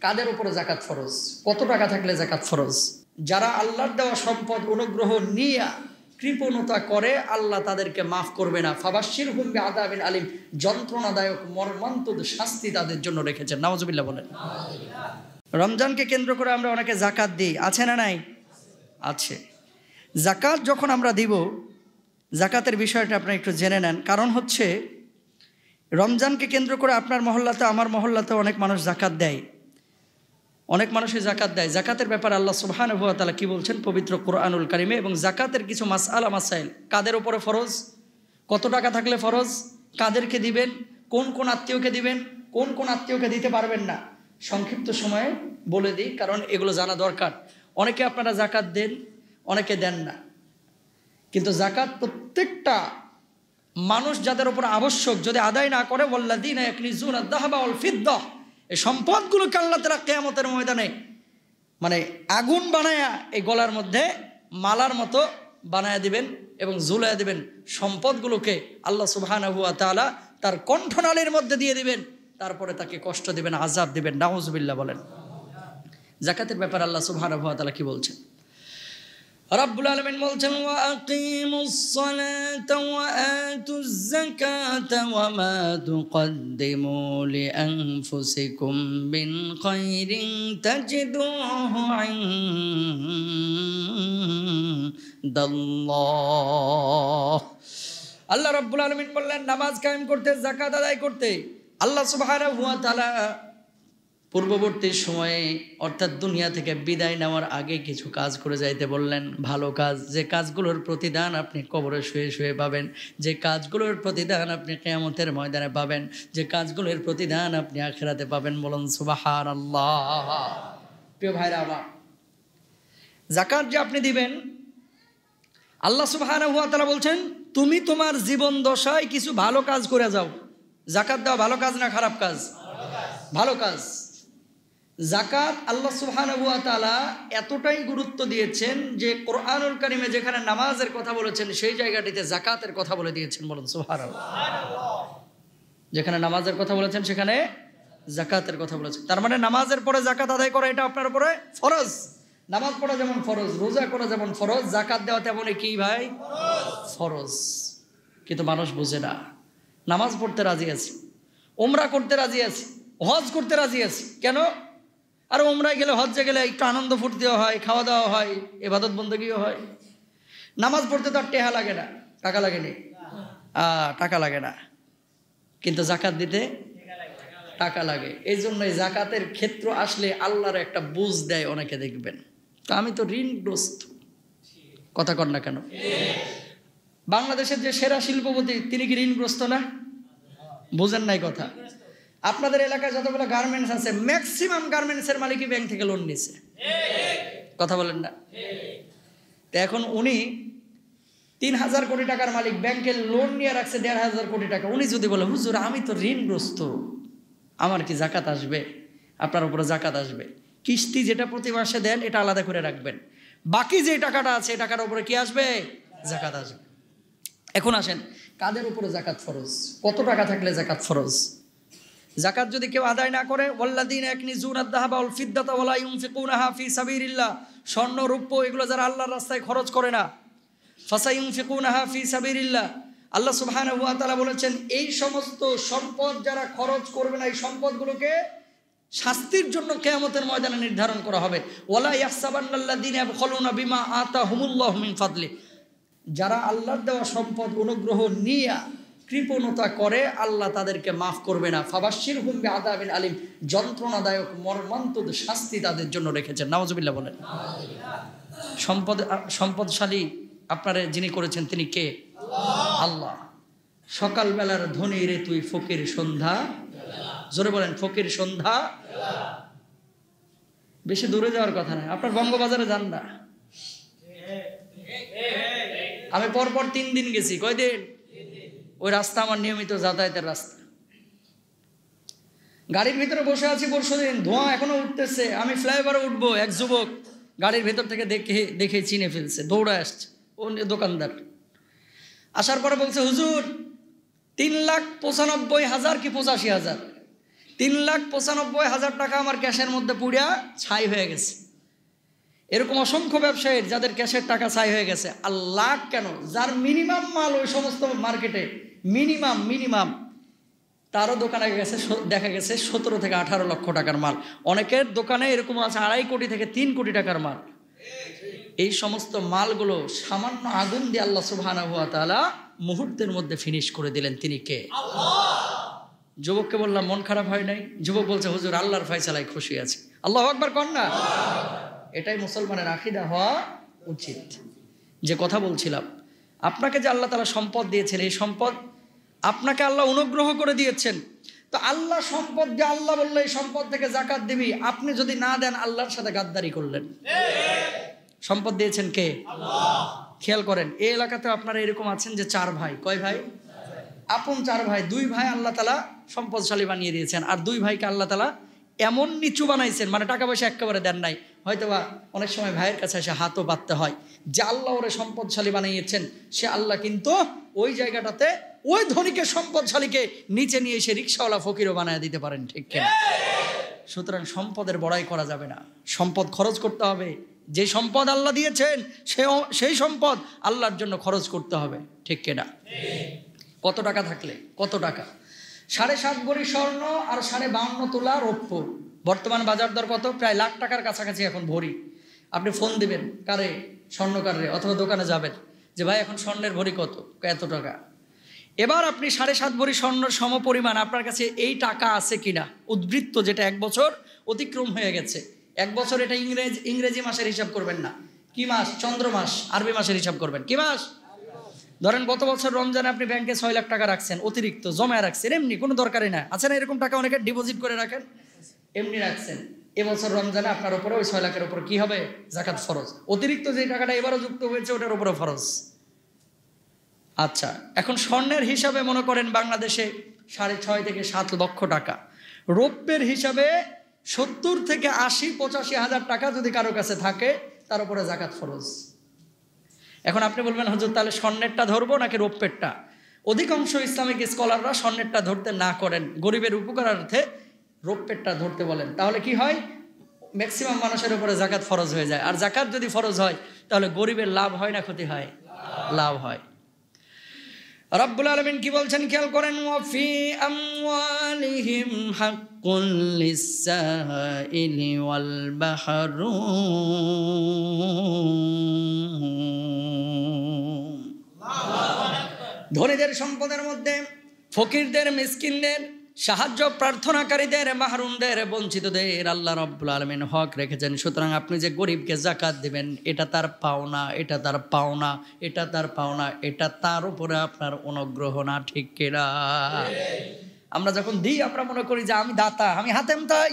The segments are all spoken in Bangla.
কাদের উপরে জাকাত ফরজ, কত টাকা থাকলে জাকাত ফরজ? যারা আল্লাহর দেওয়া সম্পদ অনুগ্রহ নিয়ে কৃপণতা করে আল্লাহ তাদেরকে মাফ করবে না। ফাবাশশিরহুম বিআযাবিন আলিম, যন্ত্রণাদায়ক মর্মান্তিক শাস্তি তাদের জন্য রেখেছেন। নাউজুবিল্লাহ বলেন। রমজানকে কেন্দ্র করে আমরা অনেকে জাকাত দিই, আছে না নাই? আছে। জাকাত যখন আমরা দিব, জাকাতের বিষয়টা আপনারা একটু জেনে নেন। কারণ হচ্ছে রমজানকে কেন্দ্র করে আপনার মহল্লাতে আমার মহল্লাতে অনেক মানুষ জাকাত দেয়, অনেক মানুষই জাকাত দেয়। জাকাতের ব্যাপারে আল্লাহ সুবহানাহু ওয়া তাআলা কি বলছেন পবিত্র কোরআনুল কারিমে? এবং জাকাতের কিছু মাসআলা মাসাইল, কাদের উপরে ফরজ, কত টাকা থাকলে ফরজ, কাদেরকে দিবেন, কোন কোন আত্মীয়কে দিবেন, কোন কোন আত্মীয়কে দিতে পারবেন না, সংক্ষিপ্ত সময়ে বলে দিই, কারণ এগুলো জানা দরকার। অনেকে আপনারা জাকাত দেন, অনেকে দেন না, কিন্তু জাকাত প্রত্যেকটা মানুষ যাদের উপর আবশ্যক যদি আদায় না করে, ওয়াল্লাযীনা ইয়াকনিজুনা আয-যাহাবা ওয়াল ফিদ্দা, এই সম্পদগুলোকে আল্লাহ তাআলা কিয়ামতের ময়দানে মানে আগুন বানায়া এই গলার মধ্যে মালার মতো বানায়া দিবেন এবং ঝুলাইয়া দিবেন। সম্পদগুলোকে আল্লাহ সুবহানাহু ওয়া তাআলা তার কণ্ঠনালীর মধ্যে দিয়ে দিবেন, তারপরে তাকে কষ্ট দিবেন, আযাব দিবেন। নাউজুবিল্লাহ বলেন। জাকাতের ব্যাপারে আল্লাহ সুবহানাহু ওয়া তাআলা কি বলছেন? রব্বুল আলামিন বলছেন, ওয়া আকিমুস সালাতা ওয়া আতুজ যাকাতা ওয়া মা তুকদ্দিমু লিআনফুসিকুম মিন খায়রিন তাজিদুহু ইনদাল্লাহ। আল্লাহ রব্বুল আলামিন বললেন, নামাজ কায়েম করতে, যাকাত আদায় করতে আল্লাহ সুবহানাহু ওয়া তাআলা পূর্ববর্তী সময়ে অর্থাৎ দুনিয়া থেকে বিদায় নেওয়ার আগে কিছু কাজ করে যাইতে বললেন, ভালো কাজ, যে কাজগুলোর প্রতিদান আপনি কবরে শুয়ে শুয়ে পাবেন, যে কাজগুলোর প্রতিদান আপনি কিয়ামতের ময়দানে পাবেন, যে কাজগুলোর প্রতিদান আপনি আখিরাতে পাবেন। বলুন সুবহানাল্লাহ। প্রিয় ভাইরা আমার, যাকাত যে আপনি দিবেন, আল্লাহ সুবহানাহু ওয়া তাআলা বলছেন তুমি তোমার জীবন দশায় কিছু ভালো কাজ করে যাও। যাকাত দেওয়া ভালো কাজ না খারাপ কাজ? ভালো কাজ। যাকাত আল্লাহ সুবহানাহু ওয়া তাআলা এতটাই গুরুত্ব দিয়েছেন যে কোরআনুল কারিমে যেখানে নামাজের কথা বলেছেন সেই জায়গাটিতে যাকাতের কথা বলে দিয়েছেন। বলুন সুবহানাল্লাহ। যেখানে নামাজের কথা বলেছেন সেখানে যাকাতের কথা বলেছেন। তার মানে নামাজের পরে যাকাত আদায় করা এটা আপনার উপরে ফরজ। নামাজ পড়া যেমন ফরজ, রোজা করা যেমন ফরজ, যাকাত দেওয়া তেমনই কি ভাই? ফরজ। কিন্তু মানুষ বুঝে না। নামাজ পড়তে রাজি আছে, উমরা করতে রাজি আছে, হজ করতে রাজি আছে, কেন? আর উমরায় গেলে, হজ্জে গেলে একটু আনন্দ ফুর্তিও হয়, খাওয়া দাওয়া হয়, ইবাদত বন্দেগীও হয়। নামাজ পড়তে তো আর টেহা লাগে না, টাকা লাগে নি, টাকা লাগে না, কিন্তু যাকাত দিতে টাকা লাগে। এই জন্যই যাকাতের ক্ষেত্র আসলে আল্লাহর একটা বুঝ দেয় অনেকে, দেখবেন তো আমি তো ঋণগ্রস্ত, কথা কর না কেন? বাংলাদেশের যে সেরা শিল্পপতি তিনি কি ঋণগ্রস্ত না? বুঝেন নাই কথা। আপনাদের এলাকায় যতগুলো গার্মেন্টস আছে ম্যাক্সিমাম গার্মেন্টসের মালিকই ব্যাংক থেকে লোন নিছে, কথা বলেন না? তো এখন উনি ৩,০০০ কোটি টাকার মালিক, ব্যাংকে লোন নিয়ে রাখছে ১,৫০০ কোটি টাকা। উনি যদি বলে হুজুর আমি তো ঋণগ্রস্ত, আমার কি যাকাত আসবে? আপনার উপরে যাকাত আসবে। কিস্তি যেটা প্রতি মাসে দেন এটা আলাদা করে রাখবেন, বাকি যে টাকাটা আছে এই টাকার উপরে কি আসবে? যাকাত আসবে। এখন আসেন, কাদের উপরে যাকাত ফরজ, কত টাকা থাকলে যাকাত ফরজ? যাকাত যদি কেউ আদায় না করে, ওয়াল্লাযীনা ইয়াকনিজুনা আয-যাহাবা ওয়াল ফিদ্দাতা ওয়া লা ইউনফিকুনাহা ফি সাবিলিল্লাহ, স্বর্ণ রৌপ্য এগুলো যারা আল্লাহর রাস্তায় খরচ করে না, ফাসায়ুনফিকুনাহা ফি সাবিলিল্লাহ, আল্লাহ সুবহানাহু ওয়া তাআলা বলেছেন এই সমস্ত সম্পদ যারা খরচ করবে না, এই সম্পদগুলোকে শাস্তির জন্য কিয়ামতের ময়দানে নির্ধারণ করা হবে। ওয়ালা ইয়াহসাবান্নাল্লাযীনা ইয়াবখালুনা বিমা আতাহুমুল্লাহু মিন ফাদলি, যারা আল্লাহর দেওয়া সম্পদ অনুগ্রহ নিয়ে কৃপণতা করে আল্লাহ তাদেরকে মাফ করবে না। ফাবাশশিরহুম বিআযাবিন আলিম, যন্ত্রণাদায়ক মর্মান্তিক শাস্তি তাদের জন্য রেখেছেন। নাউজুবিল্লাহ বলেন। সম্পদশালী আপনারা যিনি করেছেন তিনি কে? আল্লাহ। সকালবেলার ধনী রে তুই ফকির সন্ধ্যা, জোরে বলেন ফকির সন্ধ্যা। বেশি দূরে যাওয়ার কথা না, আপনার বঙ্গবাজারে যান না। আমি পরপর 3 দিন গেছি। কয়দিন? ওই রাস্তা আমার নিয়মিত যাতায়াতের রাস্তা। গাড়ির ভিতরে বসে আছি পরশুদিন, ধোঁয়া এখনো উঠতেছে। আমি ফ্লাইওভারে উঠবো, এক যুবক গাড়ির ভেতর থেকে দেখে চিনে ফেলছে, দৌড়ে আসছে। ও দোকানদার আসার পরে বলছে হুজুর 3,95,000 কি 85,000, 3,95,000 টাকা আমার ক্যাশের মধ্যে পুড়িয়া ছাই হয়ে গেছে। এরকম অসংখ্য ব্যবসায়ীর যাদের ক্যাশের টাকা ছাই হয়ে গেছে। আল্লাহ কেন? যার মিনিমাম মাল ওই সমস্ত মার্কেটে মিনিমাম তারও দোকানে গেছে দেখা গেছে 17 থেকে 18 লক্ষ টাকার মাল। অনেকের দোকানে এরকম আছে 2.5 কোটি থেকে 3 কোটি টাকার মাল। এই সমস্ত মালগুলো সামান্য আগুন দিয়ে আল্লাহ সুবহানাহু ওয়া তাআলা মুহূর্তের মধ্যে ফিনিশ করে দিলেন। তিনি কে? যুবককে বললাম মন খারাপ হয় নাই? যুবক বলছে হুজুর আল্লাহর ফয়সালায় খুশি আছে। আল্লাহু আকবার কন না। এটাই মুসলমানের আকীদা হওয়া উচিত। যে কথা বলছিলাম, আপনাকে যে আল্লাহ তাআলা সম্পদ দিয়েছেন, এই সম্পদ আপনাকে আল্লাহ অনুগ্রহ করে দিয়েছেন। তো আল্লাহ সম্পদ দিয়ে আল্লাহ বললে এই সম্পদ থেকে যাকাত দিবি, আপনি যদি না দেন আল্লাহর সাথে গাদ্দারি করলেন। সম্পদ দিয়েছেন কে? আল্লাহ। খেয়াল করেন, এই এলাকাতে আপনারা এরকম আছেন যে 4 ভাই। কয় ভাই? আপন 4 ভাই। 2 ভাই আল্লাহ তাআলা সম্পদশালী বানিয়ে দিয়েছেন, আর 2 ভাইকে আল্লাহ তাআলা এমন নিচু বানাইছেন, মানে টাকা পয়সা একেবারে দেন নাই। হয়তোবা অনেক সময় ভাইয়ের কাছে এসে হাতও পাততে হয়। যে আল্লাহ ওরে সম্পদশালী বানিয়েছেন, সে আল্লাহ কিন্তু ওই জায়গাটাতে ওই ধনীকে সম্পদশালীকে নিচে নিয়ে এসে রিক্সাওয়ালা ফকিরও বানায় দিতে পারেন, ঠিক কিনা? সুতরাং সম্পদের বড়াই করা যাবে না, সম্পদ খরচ করতে হবে। যে সম্পদ আল্লাহ দিয়েছেন সেই সম্পদ আল্লাহর জন্য খরচ করতে হবে, ঠিক কিনা? কত টাকা থাকলে? কত টাকা? 7.5 ভরি স্বর্ণ আর 52.5 তোলা রৌপ্য। বর্তমান বাজার দর কত? প্রায় লাখ টাকার কাছাকাছি এখন ভরি। আপনি ফোন দিবেন কারে? স্বর্ণকারে, অথবা দোকানে যাবেন যে ভাই এখন স্বর্ণের ভরি কত? এত টাকা। এবার আপনি 7.5 ভরি স্বর্ণের সমপরিমাণ আপনার কাছে এই টাকা আছে কিনা, উদ্বৃত্ত, যেটা 1 বছর অতিক্রম হয়ে গেছে। 1 বছর এটা ইংরেজি মাসের হিসাব করবেন না। কি মাস? চন্দ্র মাস, আরবি মাসের হিসাব করবেন। কি মাস? ধরেন গত বছর রমজানে আপনি ব্যাংকে 6 লাখ টাকা রাখছেন, অতিরিক্ত জমায় রাখছেন, এমনি কোনো দরকারই না। আছে না এরকম টাকা? অনেকে ডিপোজিট করে রাখেন, এমনি রাখছেন। এবছর রমজানে আপনার উপরে ওই 6 লাখের উপর কি হবে? যাকাত ফরজ। অতিরিক্ত যে টাকাটা এবারও যুক্ত হয়েছে ওটার উপরে ফরজ। আচ্ছা, এখন স্বর্ণের হিসাবে মনে করেন বাংলাদেশে 6.5 থেকে 7 লক্ষ টাকা। রৌপ্যের হিসাবে 70 থেকে 80-85 হাজার টাকা যদি কারো কাছে থাকে, তার উপরে যাকাত ফরজ। এখন আপনি বলবেন হুজুর তাহলে স্বর্ণেরটা ধরবো নাকি রৌপ্যেরটা? অধিকাংশ ইসলামিক স্কলাররা স্বর্ণেরটা ধরতে না করেন, গরিবের উপকারার্থে রৌপ্যেরটা ধরতে বলেন। তাহলে কি হয়? ম্যাক্সিমাম মানুষের উপরে যাকাত ফরজ হয়ে যায়। আর যাকাত যদি ফরজ হয় তাহলে গরিবের লাভ হয় না ক্ষতি হয়? লাভ হয়। রব্বুল আলামিন কি বলছেন খেয়াল করেন, ওয়া ফি আমওয়ালিহিম হাক্কুল লিস-সাইলি ওয়াল মাহরুম। ধনীদের সম্পদের মধ্যে ফকিরদের, মিসকিনদের, সাহায্য প্রার্থনাকারীদের, মাহরুমদের, বঞ্চিতদের আল্লাহ রব্বুল আলামিন হক রেখেছেন। সুতরাং আপনি যে গরিবকে যাকাত দিবেন, এটা তার পাওনা, এটা তার পাওনা, এটা তার পাওনা, এটা তার উপরে আপনার অনুগ্রহ না, ঠিক কিনা? আমরা যখন দিই আমরা মনে করি যে আমি দাতা, আমি হাতেম তাই।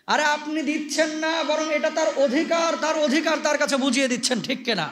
আরে আপনি দিচ্ছেন না, বরং এটা তার অধিকার, তার অধিকার তার কাছে বুঝিয়ে দিচ্ছেন, ঠিক কিনা?